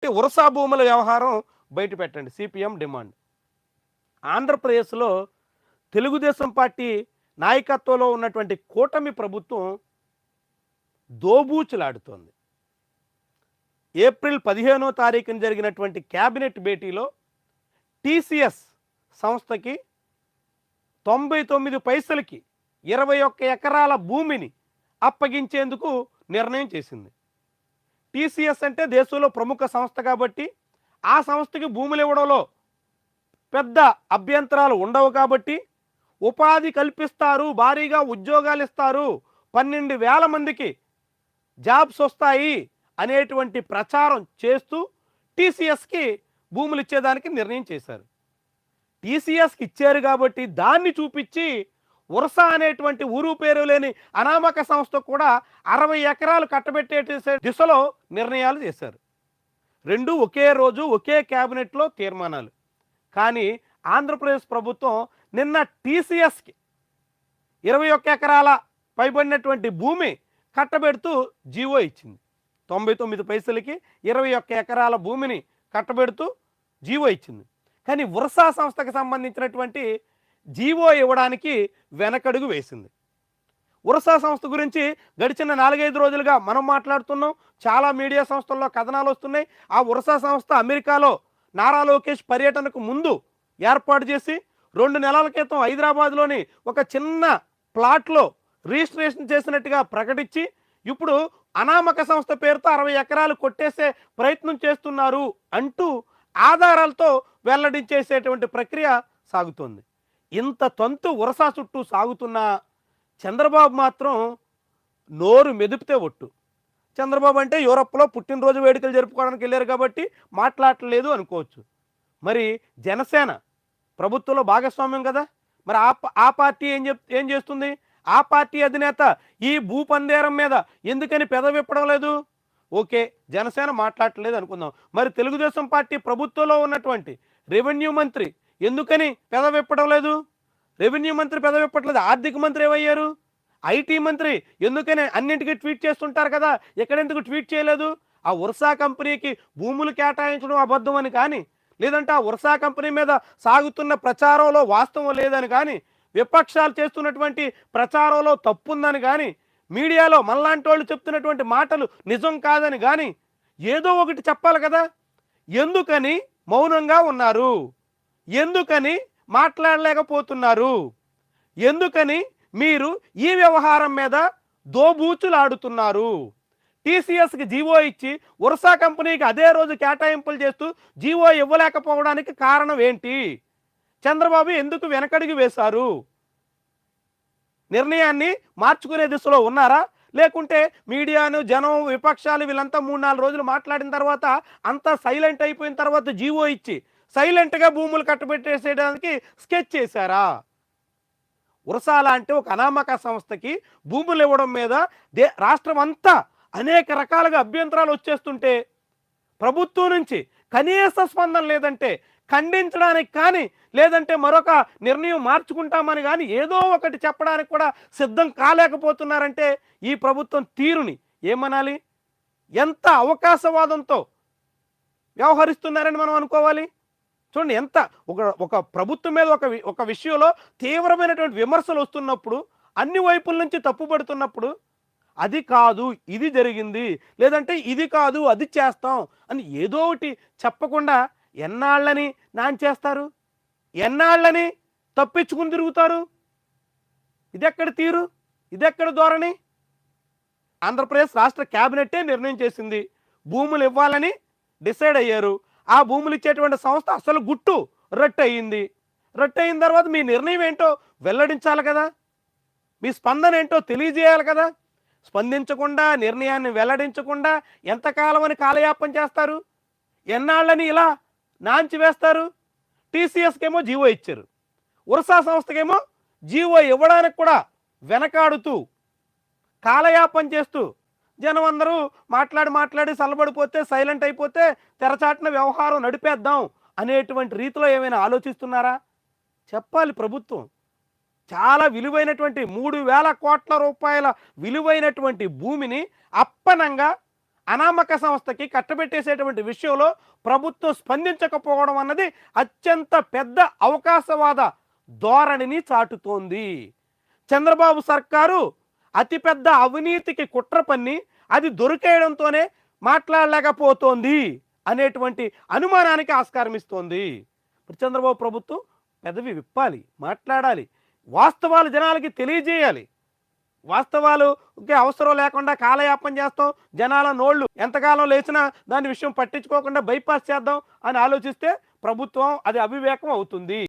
ఉరసా భూముల వ్యవహారం బయట పెట్టండి సిపిఎం డిమాండ్. ఆంధ్రప్రదేశ్లో తెలుగుదేశం పార్టీ నాయకత్వంలో ఉన్నటువంటి కూటమి ప్రభుత్వం దోబూచులాడుతోంది. ఏప్రిల్ 15వ తారీఖున జరిగినటువంటి క్యాబినెట్ భేటీలో టీసీఎస్ సంస్థకి 99 పైసలకి 21 ఎకరాల భూమిని అప్పగించేందుకు నిర్ణయం చేసింది. టీసీఎస్ అంటే దేశంలో ప్రముఖ సంస్థ కాబట్టి ఆ సంస్థకి భూములు ఇవ్వడంలో పెద్ద అభ్యంతరాలు ఉండవు కాబట్టి ఉపాధి కల్పిస్తారు, భారీగా ఉద్యోగాలు ఇస్తారు, 12,000 మందికి జాబ్స్ వస్తాయి అనేటువంటి ప్రచారం చేస్తూ టీసీఎస్కి భూములు ఇచ్చేదానికి నిర్ణయం చేశారు. టీసీఎస్కి ఇచ్చారు కాబట్టి దాన్ని చూపించి ఉరసా అనేటువంటి ఊరు పేరు లేని అనామక సంస్థ కూడా 60 ఎకరాలు కట్టబెట్టే దిశలో నిర్ణయాలు చేశారు. రెండు ఒకే రోజు ఒకే క్యాబినెట్లో తీర్మానాలు. కానీ ఆంధ్రప్రదేశ్ ప్రభుత్వం నిన్న టీసీఎస్కి 21 ఎకరాల పైబడినటువంటి భూమి కట్టబెడుతూ జీవో ఇచ్చింది. 99 పైసలకి 21 ఎకరాల భూమిని కట్టబెడుతూ జీవో ఇచ్చింది. కానీ ఉరసా సంస్థకు సంబంధించినటువంటి జీవో ఇవ్వడానికి వెనకడుగు వేసింది. ఉరసా సంస్థ గురించి గడిచిన 4-5 రోజులుగా మనం మాట్లాడుతున్నాం. చాలా మీడియా సంస్థల్లో కథనాలు వస్తున్నాయి. ఆ ఉరసా సంస్థ అమెరికాలో నారా లోకేష్ పర్యటనకు ముందు ఏర్పాటు చేసి 2 నెలల క్రితం హైదరాబాద్లోని ఒక చిన్న ప్లాట్లో రిజిస్ట్రేషన్ చేసినట్టుగా ప్రకటించి ఇప్పుడు అనామక సంస్థ పేరుతో 60 ఎకరాలు కొట్టేసే ప్రయత్నం చేస్తున్నారు అంటూ ఆధారాలతో వెల్లడించేసేటువంటి ప్రక్రియ సాగుతోంది. ఇంత తంతు ఉరసా చుట్టూ సాగుతున్నా చంద్రబాబు మాత్రం నోరు మెదిపితే ఒట్టు. చంద్రబాబు అంటే యూరప్లో పుట్టినరోజు వేడుకలు జరుపుకోవడానికి వెళ్ళారు కాబట్టి మాట్లాడలేదు అనుకోవచ్చు. మరి జనసేన ప్రభుత్వంలో భాగస్వామ్యం కదా, మరి ఆ పార్టీ ఏం చేస్తుంది? ఆ పార్టీ అధినేత ఈ భూపందేరం మీద ఎందుకని పెదవిప్పడం లేదు? ఓకే, జనసేన మాట్లాడలేదు అనుకుందాం. మరి తెలుగుదేశం పార్టీ ప్రభుత్వంలో ఉన్నటువంటి రెవెన్యూ మంత్రి ఎందుకని పెదవిప్పడం లేదు? రెవెన్యూ మంత్రి పెదవిప్పట్లేదు. ఆర్థిక మంత్రి ఏమయ్యారు? ఐటీ మంత్రి ఎందుకని అన్నింటికీ ట్వీట్ చేస్తుంటారు కదా, ఎక్కడెందుకు ట్వీట్ చేయలేదు? ఆ ఉరసా కంపెనీకి భూములు కేటాయించడం అబద్ధం అని కానీ, లేదంటే ఆ ఉరసా కంపెనీ మీద సాగుతున్న ప్రచారంలో వాస్తవం లేదని కానీ, విపక్షాలు చేస్తున్నటువంటి ప్రచారంలో తప్పుందని కానీ, మీడియాలో మనలాంటి వాళ్ళు చెప్తున్నటువంటి మాటలు నిజం కాదని కానీ ఏదో ఒకటి చెప్పాలి కదా. ఎందుకని మౌనంగా ఉన్నారు? ఎందుకని మాట్లాడలేకపోతున్నారు? ఎందుకని మీరు ఈ వ్యవహారం మీద దోబూచులాడుతున్నారు? టీసీఎస్కి జీవో ఇచ్చి ఉరసా కంపెనీకి అదే రోజు కేటాయింపులు చేస్తూ జీవో ఇవ్వలేకపోవడానికి కారణం ఏంటి? చంద్రబాబు ఎందుకు వెనకడుగు వేశారు? నిర్ణయాన్ని మార్చుకునే దిశలో ఉన్నారా? లేకుంటే మీడియాను, జనం, విపక్షాలు వీళ్ళంతా 3-4 రోజులు మాట్లాడిన తర్వాత అంతా సైలెంట్ అయిపోయిన తర్వాత జీవో ఇచ్చి సైలెంట్గా భూములు కట్టబెట్టేసేయడానికి స్కెచ్ చేశారా? ఉరసా లాంటి ఒక అనామక సంస్థకి భూములు ఇవ్వడం మీద రాష్ట్రం అంతా అనేక రకాలుగా అభ్యంతరాలు వచ్చేస్తుంటే ప్రభుత్వం నుంచి కనీస స్పందన లేదంటే ఖండించడానికి కానీ, లేదంటే మరొక నిర్ణయం మార్చుకుంటామని కానీ ఏదో ఒకటి చెప్పడానికి కూడా సిద్ధం కాలేకపోతున్నారంటే ఈ ప్రభుత్వం తీరుని ఏమనాలి? ఎంత అవకాశవాదంతో వ్యవహరిస్తున్నారని మనం అనుకోవాలి. చూడండి, ఎంత ఒక ప్రభుత్వం మీద ఒక విషయంలో తీవ్రమైనటువంటి విమర్శలు వస్తున్నప్పుడు, అన్ని వైపుల నుంచి తప్పుపడుతున్నప్పుడు అది కాదు ఇది జరిగింది, లేదంటే ఇది కాదు అది చేస్తాం అని ఏదో ఒకటి చెప్పకుండా ఎన్నాళ్ళని నాంచేస్తారు? ఎన్నాళ్ళని తప్పించుకుని తిరుగుతారు? ఇదెక్కడ తీరు? ఇదెక్కడ ధోరణి? ఆంధ్రప్రదేశ్ రాష్ట్ర క్యాబినెట్టే నిర్ణయం చేసింది, భూములు ఇవ్వాలని డిసైడ్ అయ్యారు. ఆ భూములు ఇచ్చేటువంటి సంస్థ అసలు గుట్టు రట్టు అయ్యింది. రట్టు అయిన తర్వాత మీ నిర్ణయం ఏంటో వెల్లడించాలి కదా, మీ స్పందన ఏంటో తెలియజేయాలి కదా. స్పందించకుండా, నిర్ణయాన్ని వెల్లడించకుండా ఎంతకాలం అని కాలయాపన చేస్తారు? ఎన్నాళ్ళని ఇలా నాంచి వేస్తారు? టీసీఎస్కేమో జీవో ఇచ్చారు, ఉరసా సంస్థకేమో జీవో ఇవ్వడానికి కూడా వెనకాడుతూ కాలయాపన చేస్తూ జనం అందరూ మాట్లాడి సల్లబడిపోతే, సైలెంట్ అయిపోతే తెరచాటున వ్యవహారం నడిపేద్దాం అనేటువంటి రీతిలో ఏమైనా ఆలోచిస్తున్నారా? చెప్పాలి ప్రభుత్వం. చాలా విలువైనటువంటి 3,000 కోట్ల రూపాయల విలువైనటువంటి భూమిని అప్పనంగా అనామక సంస్థకి కట్టబెట్టేసేటువంటి విషయంలో ప్రభుత్వం స్పందించకపోవడం అన్నది అత్యంత పెద్ద అవకాశవాద ధోరణిని చాటుతోంది. చంద్రబాబు సర్కారు అతిపెద్ద అవినీతికి కుట్ర పన్ని అది దొరికేయడంతోనే మాట్లాడలేకపోతోంది అనేటువంటి అనుమానానికి ఆస్కారం ఇస్తోంది. చంద్రబాబు ప్రభుత్వం పెదవి విప్పాలి, మాట్లాడాలి, వాస్తవాలు జనాలకి తెలియజేయాలి. వాస్తవాలుకి అవసరం లేకుండా కాలయాపన చేస్తాం, జనాల నోళ్ళు ఎంతకాలం లేచినా దాని విషయం పట్టించుకోకుండా బైపాస్ చేద్దాం అని ఆలోచిస్తే ప్రభుత్వం అది అవివేకం అవుతుంది.